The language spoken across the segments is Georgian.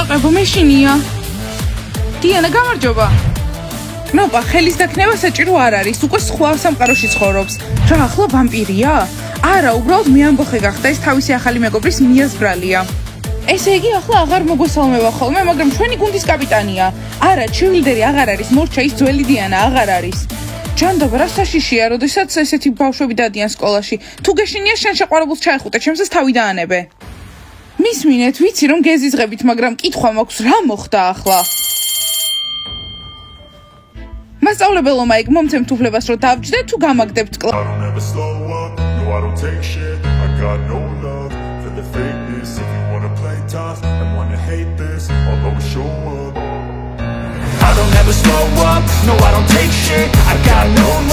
ყაყებო მეშინია. დიანა გამარჯობა. ნოპა ხელის დაქნება საჭირო არ არის, უკვე სხვა სამყაროში ცხოვრობს. რა ახლა ვამპირია? არა, უბრალოდ მე ამბოხე გახდა ეს თავისი ახალი მეგობრის მიას ბრალია. ესე იგი ახლა აღარ მოგვესალმება ხოლმე, მაგრამ ჩვენი გუნდის კაპიტანია. არა, ჩივილდერი აღარ არის, მორჩა ის ძველი დიანა აღარ არის. ჯანდაბა რა საშიშია, როდესაც ესეთი ბავშვები დადიან სკოლაში. თუ გეშინია შენ შეყვარებულს ჩაეხუტე, ჩემსაც თავი დაანებე. მისმინეთ, ვიცი რომ გეზიზღებით, მაგრამ კითხვა მაქვს, რა მოხდა ახლა? მასწავლებელო მაიკ, მომცემთ უფლებას რომ დავჯდე თუ გამაგდებთ კლასს. I don't ever slow up, no I don't take shit. I got no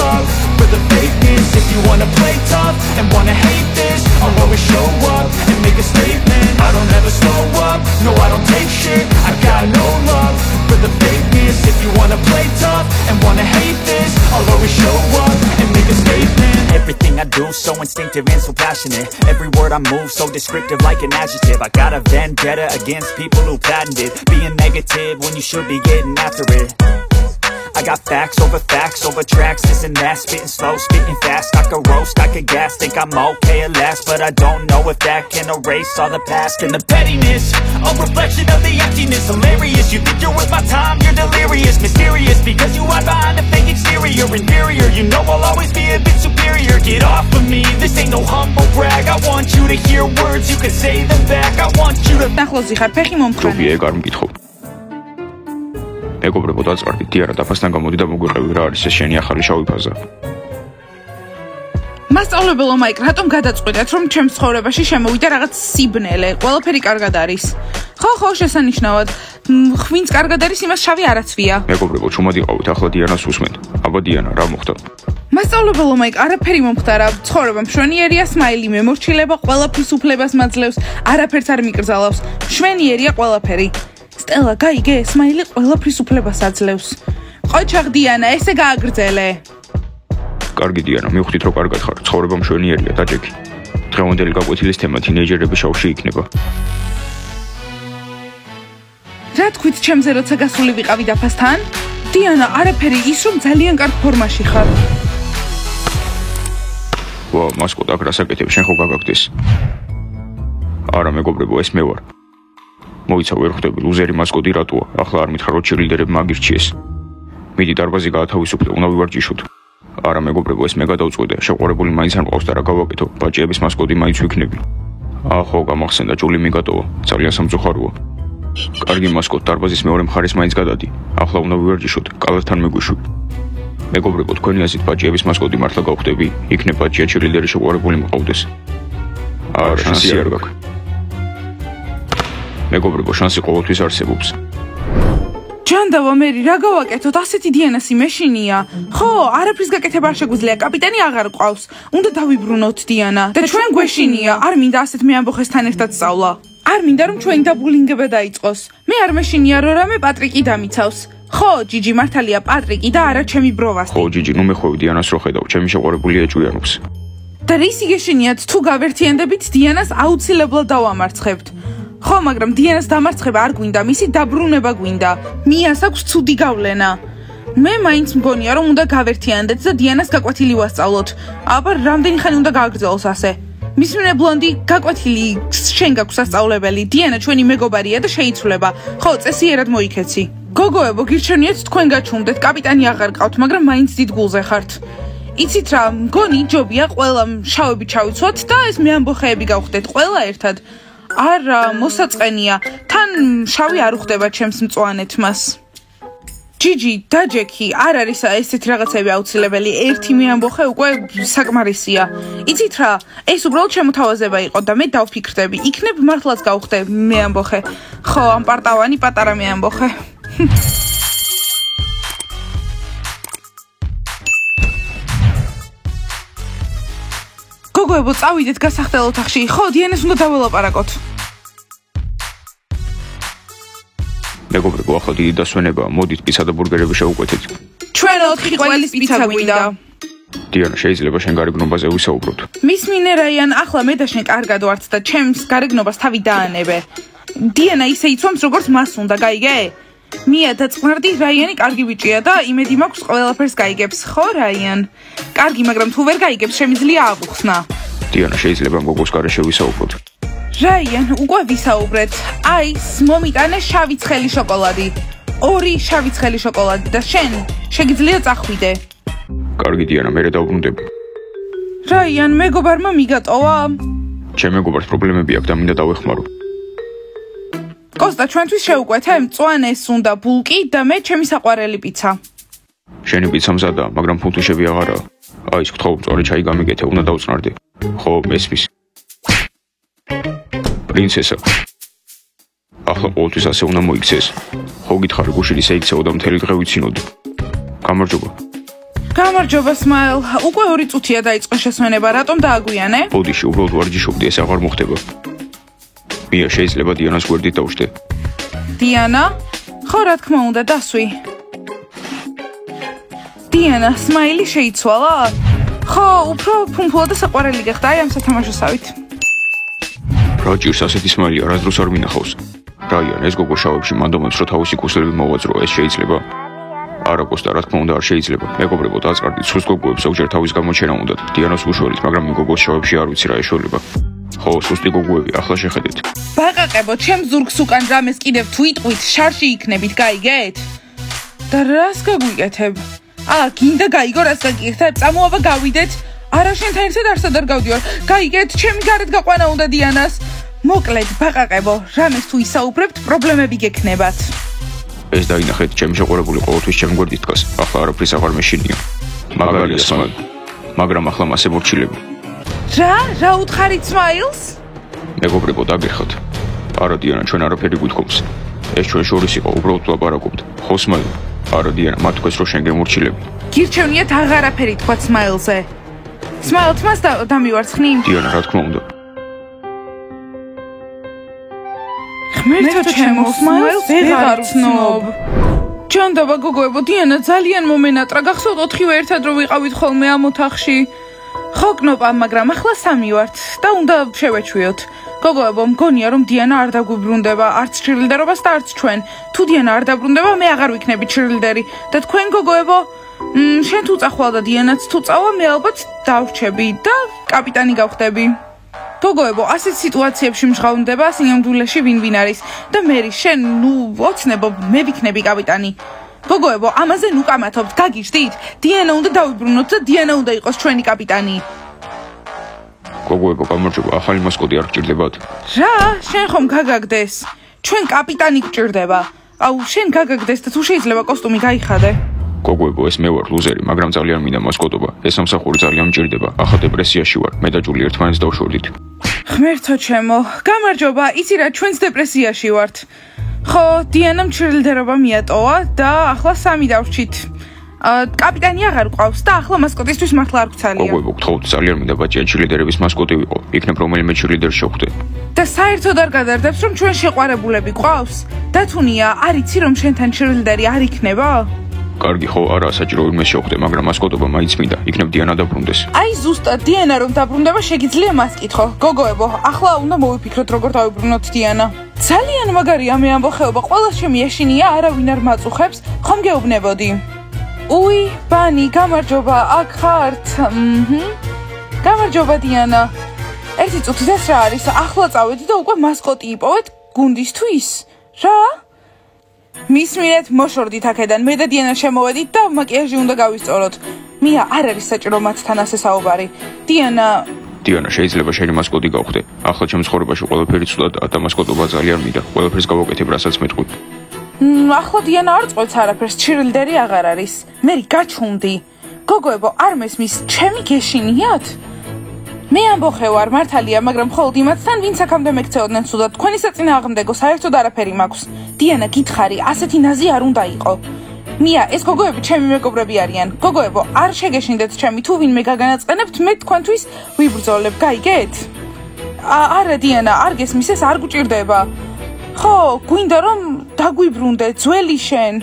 love for the fakeness. If you wanna play tough and wanna hate this, I'll always show up and make a statement. I don't ever slow up, no I don't take shit. I got no love for the fakeness. If you wanna play tough and wanna hate this, I'll always show up and make a statement. Everything I do so instinctive and so passionate. Every word I move so descriptive like an adjective. I got a vendetta against people who patented being negative when you should be getting after it. I got facts over tracks, this and that, spitting slow, spitting fast. I could roast, I could gas, think I'm okay at last, but I don't know if that can erase all the past and the pettiness. A reflection of the emptiness, hilarious. You think you're worth my time, you're delirious, mysterious, because you hide behind a fake exterior, inferior. You know I'll always be a bit superior. Get off of me, this ain't no humble brag. I want you to hear words, you can say them back. I want you to. ნახლოზი ხარ, ფეხი მომხრან. ჯობია არ მკითხო. მეგობრებო დაწყარდით, დიარა დაფასთან გამოდი და მოგვიყევი რა არის ეს შენი ახალი შავი ფაზა. მასწავლებელო მაიკ, რატომ გადაწყვეტეთ რომ ჩემს ცხოვრებაში შემოვიდა რაღაც სიბნელე? ყველაფერი კარგად არის. ხო, შესანიშნავად. ხვინც კარგად არის, იმას შავი არაცვია. მეგობრებო, ჩუმად იყავით, ახლა დიანას უსმენთ. აბა დიანა, რა მოხდა? მასწავლებელო მაიკ, არაფერი მომხდარა. ცხოვრება მშვენიერია, სმაილი მემორჩილება, ყველაფრის უფლებას მაძლევს, არაფერს არ მიკრძალავს. მშვენიერია ყველაფერი. სტელა, გაიგე, სმაილი ყველაფრის უფლებას აძლევს. ყოჩაღ დიანა, ესე გააგრძელე. კარგი დიანა, მივხვდით რომ კარგად ხარ. ცხოვრება მშვენიერია, დაჭექი. დღევანდელი გაკვეთილის თემა თინეიჯერების შავში იქნება. რა თქვით ჩემზე როცა გასული ვიყავი დაფასთან? დიანა, არაფერი, ის რომ ძალიან კარგ ფორმაში ხარ. ვა, მასკოტ, აქ რასაკეთებ, შენ ხო გაგაგდეს? არა, მეგობრებო, ეს მე ვარ. მოიცა ვერ ხვდები, ლუზერი მასკოტი რატოა? ახლა არ მითხრა რომ ჩირულდერებმა აგირჩიეს. მიდი დარბაზი გაათავისუფლე, უნდა ვივარჯიშოთ. არა მეგობრებო, ეს მე გადავწყვეტე, შეყვარებული მაინც არ მყავს და რა გავაკეთო? ბაჭიების მასკოტი მაინც ვიქნები. ხო, გამახსენდა, ჭული მიგატოვა, ძალიან სამწუხაროა. კარგი მასკოტ, დარბაზის მეორე მხარეს მაინც გადადი. ახლა უნდა ვივარჯიშოთ, კალათთან მეგვიშვი. მეგობრებო, თქვენი აზრით ბაჭიების მასკოტი მართლა გავხდები? იქნებ ბაჭია ჩირულდერი შეყვარებული მყავდეს. არა, შანსი არ გაქვს. მეგობრებო, შანსი ყოველთვის არსებობს. ჯანდაბა მერი, რა გავაკეთოთ? ასეთი დიანასი მეშინია. ხო, არაფრის გაკეთება არ შეგვიძლია, კაპიტანი აღარ ყავს. უნდა დავიბრუნოთ დიანა. და ჩვენ გვეშინია, არ მინდა ასეთ მე ამბოხესთან ერთად სწავლა. არ მინდა რომ ჩვენი დაბულინგება დაიწყოს. მე არ მეშინია რომ რამე პატრიკი დამიცავს. ხო, ჯიჯი მართალია, პატრიკი და არა ჩემი ბროვასტი. ხო, ჯიჯი, ნუ მეხვევი დიანას რო ხედავ, ჩემი შეყვარებული ეჭვიანობს. და რისი გეშინიათ, თუ გავერთიანდებით, დიანას აუცილებლად დავამარცხებთ. ხო, მაგრამ დიანას დამარცხება არ გვინდა, მისი დაბრუნება გვინდა. მიას აქვს ცუდი გავლენა. მე მაინც მგონია რომ უნდა გავერთიანდეთ და დიანას გაკვეთილი ვასწავლოთ. აბა რამდენი ხანი უნდა გააგრძელოს ასე? მისმინე ბლონდი, გაკვეთილი შენ გაქვს სასწავლებელი. დიანა ჩვენი მეგობარია და შეიცვლება. ხო, წესიერად მოიქეცი. გოგოებო, გირჩევნიათ თქვენ გაჩუმდეთ, კაპიტანი აღარ ყავთ, მაგრამ მაინც დიდ გულზე ხართ. იცით რა, მგონი ჯობია ყველა შავები ჩავიცვათ და ეს მე ამბოხეები გავხდეთ ყველა ერთად. არა, მოსაწყენია. თან შავი არ უხდება ჩემს მწვანეთმას. ჯიჯი, დაჯექი, არ არის ესეთი რაღაცები აუცილებელი. ერთი მე ამბოხე უკვე საკმარისია. იცით რა, ეს უბრალოდ შემოთავაზება იყო და მე დავფიქრდები. იქნებ მართლაც გავხდე მე ამბოხე. ხო, ამ პარტავანი პატარა მე ამბოხე. გოგოებო, წავიდეთ გასახდელ ოთახში. ხო, დიანას უნდა დაველაპარაკოთ. მეგობრებო, ახლა დიდი დასვენებაა, მოდით პიცა და ბურგერები შევუკვეთით. ჩვენ 4 ყველის პიცა გვინდა. დიანა, შეიძლება შენ გარეგნობაზე ვისაუბროთ. მისმინე რაიან, ახლა მე და შენ კარგად ვართ და ჩემს გარეგნობას თავი დაანებე. დიანა ისე იცვამს როგორც მას უნდა, გაიგე? მია და წყნარდი რაიანი კარგი ბიჭია და იმედი მაქვს ყველაფერს გაიგებს, ხო რაიან? კარგი, მაგრამ თუ ვერ გაიგებს, შემიძლია აღუხსნა. დიანა, შეიძლება გოგოს გარეშე ვისაუბროთ. რაიან, უკვე ვისაუბრეთ. აი, მომიტანე შავი ცხელი შოკოლადი. 2 შავი ცხელი შოკოლადი და შენ შეგიძლია წახვიდე. კარგი დიანა, მერე დავბრუნდები. რაიან, მეგობარმა მიგატოვა? ჩემ მეგობარს პრობლემები აქვს და მინდა დავეხმარო. კოსტა, ჩვენთვის შეუკვეთე, მწვანეს უნდა ბულკი და მე ჩემი საყვარელი პიცა. შენი პიცა მზადაა, მაგრამ ფუნთუშები აღარაა. აი, გთხოვ, სწორი ჩაი გამიგეთე, უნდა დავწნარდე. ხო, მესმის. პრინცესა. ახლა ყოველთვის ასე უნდა მოიქცეს. ხო გითხარი, გუშინ ისე იქცეო და მთელი დღე ვიცინოდი. გამარჯობა. გამარჯობა, სმაილ. უკვე 2 წუთია დაიწყო შესვენება, რატომ დააგვიანე? ბოდიში, უბრალოდ ვარჯიშობდი, ეს აღარ მოხდება. მია, შეიძლება დიანას გვერდით დავშტე. დიანა? ხო, რა თქმა უნდა, დასვი. დიანა, სმაილი შეიცვალა? ხო, უფრო ფუმფულა და საყვარელი გახდა, აი ამ სათამაშოსავით. რა ჭირს ასეთი სმაილი არასდროს არ მინახავს. რაიან, ეს გოგო შავებში მანდ რომ თავისი კუსლები მოვაძრო, ეს შეიძლება? არა, კოსტა, რა თქმა უნდა, არ შეიძლება. მეგობრებო, დაწყარდით, სულს გოგოებს ზოგჯერ თავის გამოჩენა უნდათ. დიანას უშველით, მაგრამ გოგოს შავებში არ ვიცი რა ეშველება. ხო, სუსტი გოგოები, ახლა შეხედეთ. ბაყაყებო, ჩემ ზურგს უკან რამეს კიდევ თუ იტყვით, შარში იქნებით, გაიგეთ? და რას გაგვიკეთებ? გინდა გაიგო, რას გაგიკეთებ? წამოაბა გავიდეთ. არა, შენთან ერთად არსად არ გავდივარ. გაიგეთ, ჩემი გარეთ გაყვანა უნდა დიანას. მოკლედ, ბაყაყებო, რამეს თუ ისაუბრებთ, პრობლემები გექნებათ. ეს დაინახეთ, ჩემი შეყვარებული ყოველთვის ჩემ გვერდით დგას. ახლა არაფრის აღარ მეშინია. მაგარია სმაილ. მაგრამ ახლა მასე მორჩილები. რა უთხარით სმაილს? მეგობრებო, დაგეხოთ. არა დიანა, ჩვენ არაფერი გვითხოვს. ეს ჩვენ შორის იყო, უბრალოდ ვლაპარაკობთ. ხო სმაილ? არა დიანა, მათ თქვეს რომ შენ გემორჩილები. გირჩევნიათ აღარაფერი თქვა სმაილზე. სმაილ თმას დამივარცხნი? დიანა, რა თქმა უნდა. ღმერთო ჩემო, სმაილს ვეღარ ვცნობ. ჯანდაბა გოგოებო, დიანა ძალიან მომენატრა, გახსოვთ 4-ვე ერთად რომ ვიყავით ხოლმე ამ ოთახში. ხო კნოპა, მაგრამ ახლა 3 ვართ და უნდა შევეჩვიოთ. გოგოებო, მგონია რომ დიანა არ დაგვიბრუნდება, არც ჩირილდერობას და არც ჩვენ. თუ დიანა არ დაბრუნდება, მე აღარ ვიქნები ჩირილდერი. და თქვენ გოგოებო, შენ თუ წახვალ და დიანაც თუ წავა, მე ალბათ დავრჩები და კაპიტანი გავხდები. გოგოებო, ასეთ სიტუაციებში მჟღავნდება სინამდვილეში ვინ არის და მერი შენ ოცნებო, მე ვიქნები კაპიტანი. გოგოებო, ამაზე ნუ კამათობთ, გაგიჟდით? დიანა უნდა დავიბრუნოთ და დიანა უნდა იყოს ჩვენი კაპიტანი. გოგოებო, გამარჯობა, ახალი მასკოტი არ გჭირდებათ? რა? შენ ხომ გაგაგდეს? ჩვენ კაპიტანი გჭირდება. შენ გაგაგდეს და თუ შეიძლება კოსტუმი გაიხადე. გოგოებო, ეს მე ვარ ლუზერი, მაგრამ ძალიან მინდა მასკოტობა. ეს სამსახური ძალიან მჭირდება. ახლა დეპრესიაში ვარ. მე და ჯული ერთმანეთს დავშორდით. ღმერთო ჩემო, გამარჯობა, იცი რა, ჩვენც დეპრესიაში ვართ. ხო, დიანამ ჩირილდერობა მიატოვა და ახლა 3 დავრჩით. კაპიტანი აღარ ყავს და ახლა მასკოტისთვის მართლა არ გვცალია. გოგოებო, გთხოვთ, ძალიან მინდა ბაჭია ჩირილდერების მასკოტი ვიყო. იქნებ რომელიმე ჩირილდერ შევხვდე. და საერთოდ არ გადარდებს რომ ჩვენ შეყვარებულები ყავს? დათუნია, არ იცი რომ შენთან ჩირილდერი არ იქნება? კარგი, ხო, არა, საჭირო ვინმე შევხვდე, მაგრამ მასკოტობა მაინც მინდა. იქნებ დიანა დაბრუნდეს. აი ზუსტად, დიანა რომ დაბრუნდება, შეგიძლია მას კითხო. გოგოებო, ახლა უნდა მოვიფიქროთ როგორ დავიბრუნოთ დიანა. ძალიან მაგარია მე ამბოხეობა, ყველა ჩემი ეშინია, არავინ არ მაწუხებს, ხომ გეუბნებოდი? უი, ბანი, გამარჯობა, აქ ხართ? გამარჯობა დიანა. ერთი წუთით ეს რა არის? ახლა წავედი და უკვე მასკოტი იპოვეთ გუნდისთვის. რა? მისმინეთ, მოშორდით აქედან, მე და დიანა შემოვედით და მაკიაჟი უნდა გავისწოროთ. მია, არ არის საჭირო მათთან ასე საუბარი. დიანა, შეიძლება შენი მასკოტი გავხდე. ახლა ჩემ ცხოვრებაში ყველაფერი ცუდადაა და მასკოტობა ძალიან მინდა. ყველაფერს გავაკეთებ, რასაც მეტყვი. ახლა დიანა არ წყვეტს არაფერს, ჩირილდერი აღარ არის. მერი გაჩუნდი. გოგოებო, არ მესმის, ჩემი გეშინიათ? მე ამბოხე ვარ, მართალია, მაგრამ მხოლოდ იმათთან, ვინც აქამდე მეკცეოდნენ ცუდად. თქვენი საწინააღმდეგო საერთოდ არაფერი მაქვს. დიანა, გითხარი, ასეთი ნაზი არ უნდა იყო. მია, ეს გოგოები ჩემი მეგობრები არიან. გოგოებო, არ შეგეშინდეთ ჩემი, თუ ვინმე გაგანაწყენებთ, მე თქვენთვის ვიბრძოლებ, გაიგეთ? არა დიანა, არ გესმის, ეს არ გუჭირდება. ხო, გვინდა რომ დაგვიბრუნდე, ძველი შენ.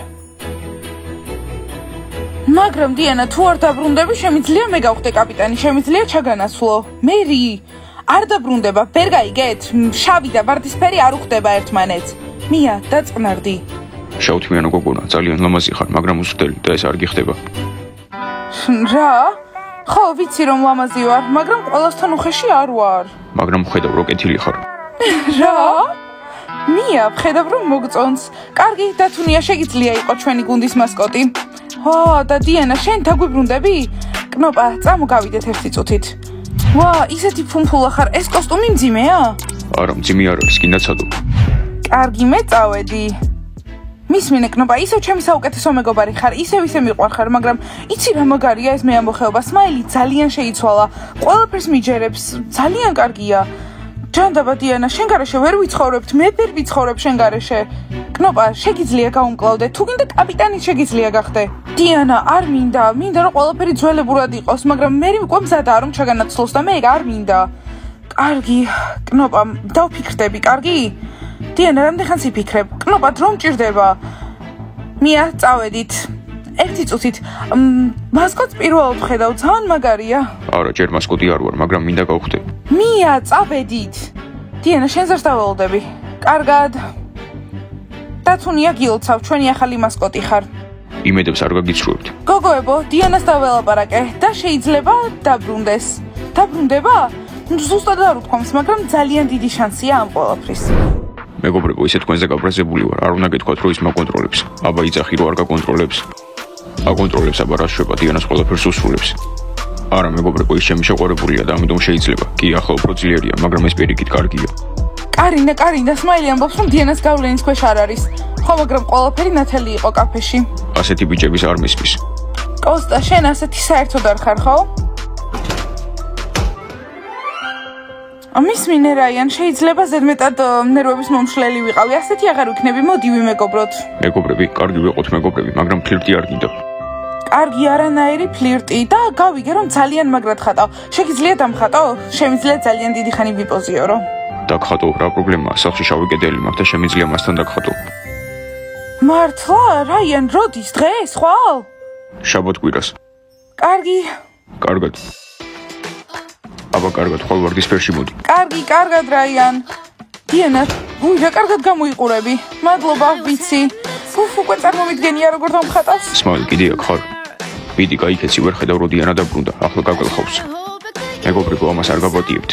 მაგრამ დიანა, თუ არ დაბრუნდები, შემიძლია მე გავხდე კაპიტანი, შემიძლია ჩაგანაცვლო. მერი, არ დაბრუნდება, ვერ გაიგეთ? შავი და ვარდისფერი არ უხდება ერთმანეთს. მია, დაწყნარდი. შავთმიანო გოგონა, ძალიან ლამაზი ხარ, მაგრამ უცდელი და ეს არ გიხდება. რა? ხო, ვიცი რომ ლამაზი ვარ, მაგრამ ყველასთან უხეში არ ვარ. მაგრამ ხედავ რო კეთილი ხარ. რა? მია, ხედავ რომ მოგწონს. კარგი, დათუნია შეგიძლია იყოს ჩვენი გუნდის მასკოტი. და დიანა, შენ დაგვიბრუნდები? კნოპა, წამოგავიდეთ ერთი წუთით. ისეთი ფუმფულა ხარ, ეს კოსტუმი მძიმეა? არა, მძიმე არ არის, კიდაცადო. კარგი, მე წავედი. მისმინე კნოპა, ისევ ჩემი საუკეთესო მეგობარი ხარ, ისევ მიყვარხარ, მაგრამ იცი რა მაგარია ეს მე ამბოხეობა, სმაილი ძალიან შეიცვალა, ყველაფერს მიჯერებს, ძალიან კარგია. ჯანდაბა დიანა, შენ გარეშე ვერ ვიცხოვრებთ, მე ვერ ვიცხოვრებ შენ გარეშე. კნოპა, შეგიძლია გაუმკლავდე, თუ გინდა კაპიტანი შეგიძლია გახდე. დიანა, არ მინდა რომ ყველაფერი ძველებურად იყოს, მაგრამ მე მეკვა მზადაა რომ ჩაგანაცვლოს და მე არ მინდა. კარგი, კნოპა, დავფიქრდები, კარგი? დიანა, რამდენხანს იფიქრებ? კნოპა, დრო მჭირდება. მია, წავედით. ერთი წუთით. მასკოტს პირველად ვხედავ, ძალიან მაგარია. არა, ჯერ მასკოტი არ ვარ, მაგრამ მინდა გავხდე. მია, წავედით. დიანა, შენ ზარს დაველოდები. კარგად. დათუნია გილოცავ, ჩვენი ახალი მასკოტი ხარ. იმედებს არ გაგიცრუებთ. გოგოებო, დიანას დაველაპარაკე და შეიძლება დაბრუნდეს. დაბრუნდება? ზუსტად არ უთქვამს, მაგრამ ძალიან დიდი შანსია ამ ყველაფრის. მეგობრებო, ისე თქვენზე გაბრაზებული ვარ, არ უნდა გეთქვათ, რომ ის მაკონტროლებს. აბა იცახი, რომ არ გაკონტროლებს. აკონტროლებს, აბა რა შვება, დიანას ყველაფერს უსრულებს. არა, მეგობრებო, ის ჩემი შეყვარებულია და ამიტომ შეიძლება. კი, ახლა უფრო ძლიერია, მაგრამ ეს პირიქით კარგია. კარინა, სმაილი ამბობს, რომ დიანას გავლენის ქვეშ არ არის. ხო, მაგრამ ყველაფერი ნათელი იყო კაფეში. ასეთი ბიჭების არ მისმის. კოსტა, შენ ასეთი საერთოდ არ ხარ, ხო? მისმინე რაიან, შეიძლება ზედმეტად ნერვების მომშლელი ვიყავი, ასეთი აღარ ვიქნები, მოდი ვიმეგობროთ. მეგობრები, კარგი ვიყოთ მეგობრები, მაგრამ ფლირტი არ გინდა. კარგი, არანაირი ფლირტი და გავიგე რომ ძალიან მაგრად ხატავ. შეგიძლია დამხატო? შემიძლია ძალიან დიდი ხანი ვიპოზიორო. დაგხატო, რა პრობლემაა? სახლში შავი კედელი მაქვს და შემიძლია მასთან დაგხატო. მართლა? რაიან, როდის? დღეს, ხვალ? შაბათ-კვირას. კარგი. კარგად. აბა კარგად, ხვალ ვარდისფერში მოდი. კარგად, რაიან. დიანა, რა კარგად გამოიყურები. მადლობა, ვიცი. უკვე წარმომიდგენია როგორ დამხატავს. სმაილ, კიდე აქ ხარ? მიდი, გაიქეცი, ვერ ხედავ რომ დიანა დაბრუნდა, ახლა გაგელხავს. მეგობრებო, ამას არ გაბატიებთ.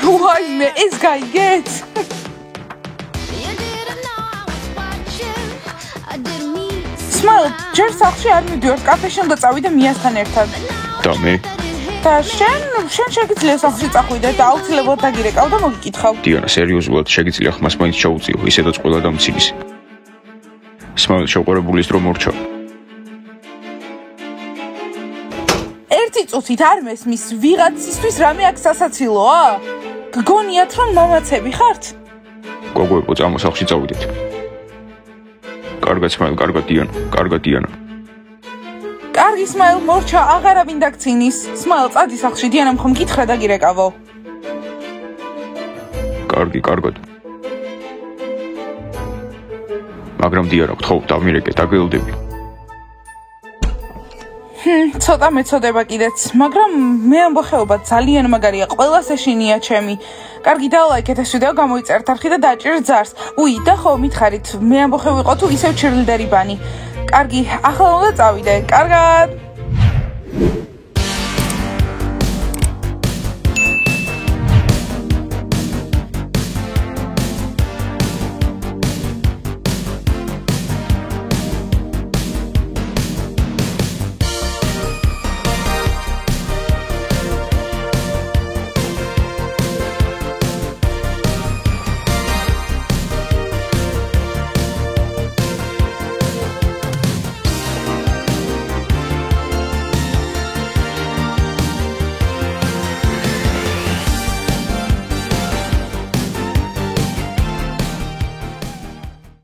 ვაიმე, ეს გაიგეთ? სმაილ, ჯერ სახლში არ მიდივარ, კაფეში უნდა წავიდე მიასთან ერთად. და მე? და შენ შეგიძლია სახლში წახვიდე და აუცილებლად დაგირეკავ და მოგიკითხავ. დიანა, სერიოზულად შეგიძლია ხმას მაინც ჩაუწიო, ისედაც ყველა დამცილის. სმაილ, შეყვარებულის დრო მორჩა. ერთი წუთით არ მესმის, ვიღაცისთვის რამე აქ სასაცილოა? გგონიათ რომ მამაცები ხართ? გოგოებო, წამო სახლში წავიდეთ. კარგად, სმაილ, კარგად დიანა. კარგი, სმაილ, მორჩა, აღარავინ დაგცინის. სმაილ, წადი სახლში, დიანამ ხომ გითხრა დაგირეკავო. კარგი, კარგად. მაგრამ დიანა, გთხოვ, დამირეკე, დაგელდები. ცოტა მეწოდება კიდეც, მაგრამ მე ამბოხეობა ძალიან მაგარია, ყველას ეშინია ჩემი. კარგი, დალაიქეთ ეს ვიდეო, გამოიწერთ არხი და დაჭერთ ზარს. და ხო, მითხარით, მე ამბოხე ვიყო თუ ისევ ჩერლდერი ბანი. კარგი, ახლა უნდა წავიდე. კარგად.